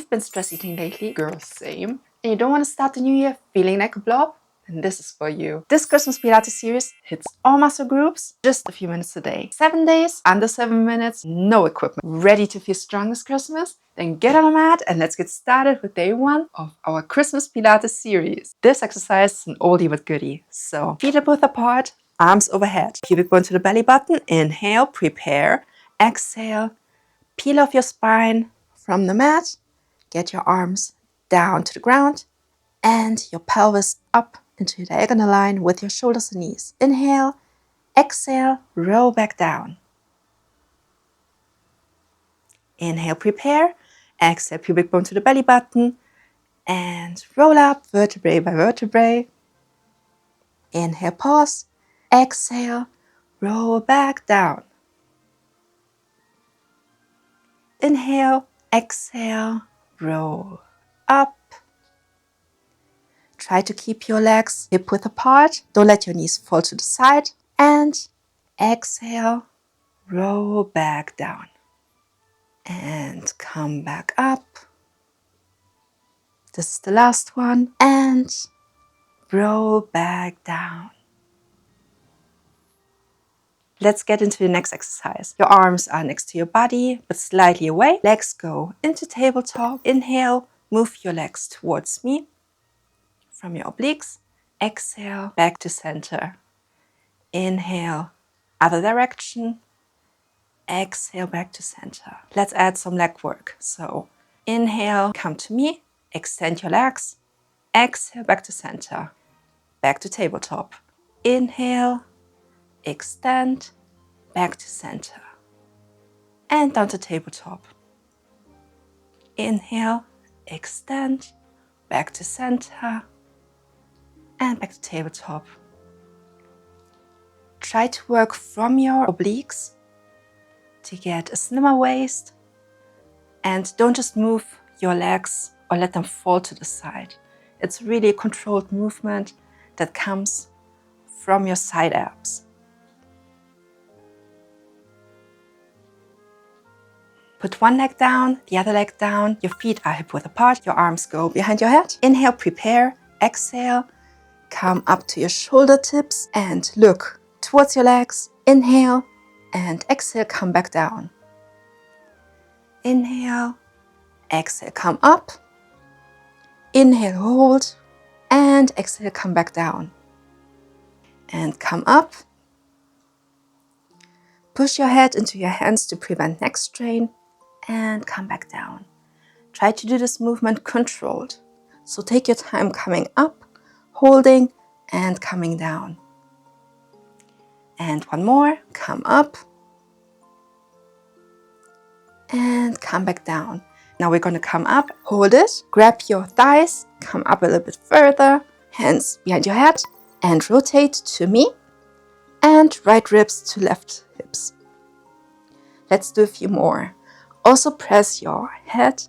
you've been stress eating lately, girl, same, and you don't want to start the new year feeling like a blob, then this is for you. This Christmas Pilates series hits all muscle groups, just a few minutes a day. 7 days, under 7 minutes, no equipment. Ready to feel strong this Christmas? Then get on a mat and let's get started with day 1 of our Christmas Pilates series. This exercise is an oldie but goodie. So, feet are both apart, arms overhead. Pubic bone to the belly button. Inhale, prepare. Exhale, peel off your spine from the mat. Get your arms down to the ground and your pelvis up into a diagonal line with your shoulders and knees. Inhale, exhale, roll back down. Inhale, prepare. Exhale, pubic bone to the belly button and roll up vertebrae by vertebrae. Inhale, pause. Exhale, roll back down. Inhale, exhale, roll up. Try to keep your legs hip width apart. Don't let your knees fall to the side. And exhale, roll back down. And come back up. This is the last one. And roll back down. Let's get into the next exercise. Your arms are next to your body, but slightly away. Legs go into tabletop. Inhale, move your legs towards me from your obliques. Exhale, back to center. Inhale, other direction. Exhale, back to center. Let's add some leg work. So inhale, come to me. Extend your legs. Exhale, back to center. Back to tabletop. Inhale, extend, back to center. And down to tabletop. Inhale, extend, back to center. And back to tabletop. Try to work from your obliques to get a slimmer waist. And don't just move your legs or let them fall to the side. It's really a controlled movement that comes from your side abs. Put one leg down, the other leg down. Your feet are hip width apart. Your arms go behind your head. Inhale, prepare. Exhale, come up to your shoulder tips and look towards your legs. Inhale and exhale, come back down. Inhale, exhale, come up. Inhale, hold. And exhale, come back down. And come up. Push your head into your hands to prevent neck strain. And come back down. Try to do this movement controlled. So take your time coming up, holding, and coming down. And one more, come up. And come back down. Now we're going to come up, hold it, grab your thighs, come up a little bit further, hands behind your head, and rotate to me, and right ribs to left hips. Let's do a few more. Also press your head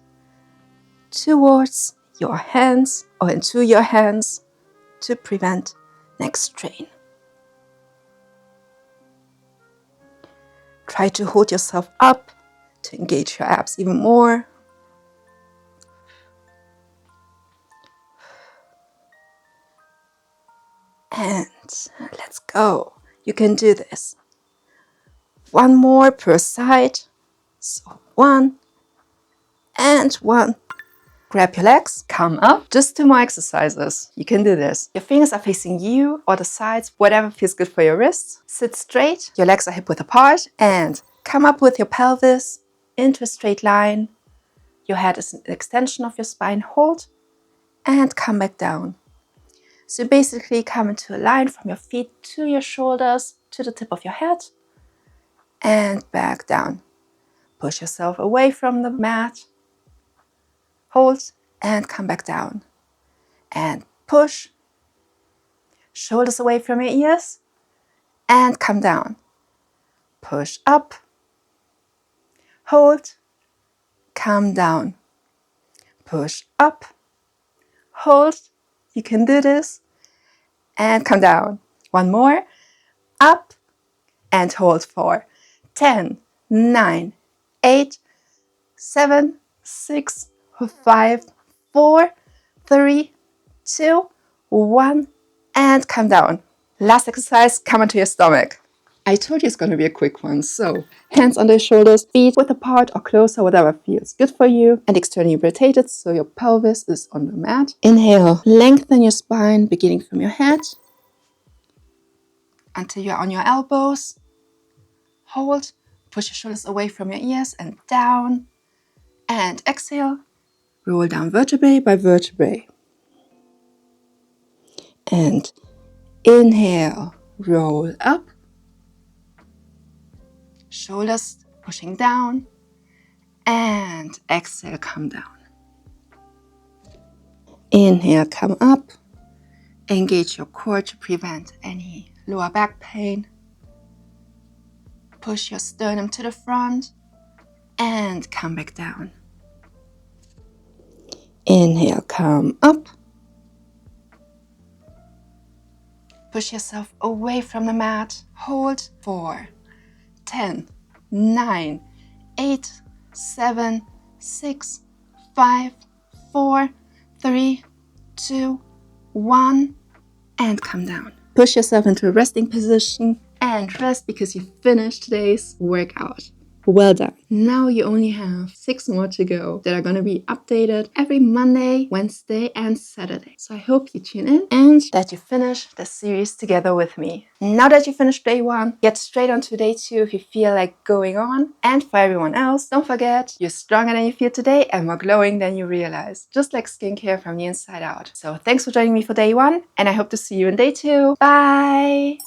towards your hands or into your hands to prevent neck strain. Try to hold yourself up to engage your abs even more. And let's go. You can do this. One more per side. So 1 and 1. Grab your legs, come up. Just 2 more exercises. You can do this. Your fingers are facing you or the sides, whatever feels good for your wrists. Sit straight. Your legs are hip width apart and come up with your pelvis into a straight line. Your head is an extension of your spine. Hold and come back down. So basically come into a line from your feet to your shoulders, to the tip of your head, and back down. Push yourself away from the mat. Hold and come back down. And push. Shoulders away from your ears. And come down. Push up. Hold. Come down. Push up. Hold. You can do this. And come down. One more. Up. And hold for 10, 9, 8, 7, 6, 5, 4, 3, 2, 1, and come down. Last exercise, come onto your stomach. I told you it's going to be a quick one, so hands under your shoulders, feet width apart or closer, whatever feels good for you, and externally rotated so your pelvis is on the mat. Inhale, lengthen your spine beginning from your head until you're on your elbows. Hold, push your shoulders away from your ears and down, and exhale, roll down vertebrae by vertebrae. And inhale, roll up, shoulders pushing down, and exhale, come down. Inhale, come up, engage your core to prevent any lower back pain. Push your sternum to the front and come back down. Inhale, come up. Push yourself away from the mat. Hold for 10, 9, 8, 7, 6, 5, 4, 3, 2, 1, and come down. Push yourself into a resting position and rest because you finished today's workout. Well done. Now you only have 6 more to go that are going to be updated every Monday, Wednesday, and Saturday. So I hope you tune in and that you finish the series together with me. Now that you finished day 1, get straight on to day 2 if you feel like going on. And for everyone else, don't forget, you're stronger than you feel today and more glowing than you realize. Just like skincare from the inside out. So thanks for joining me for day 1, and I hope to see you in day 2. Bye!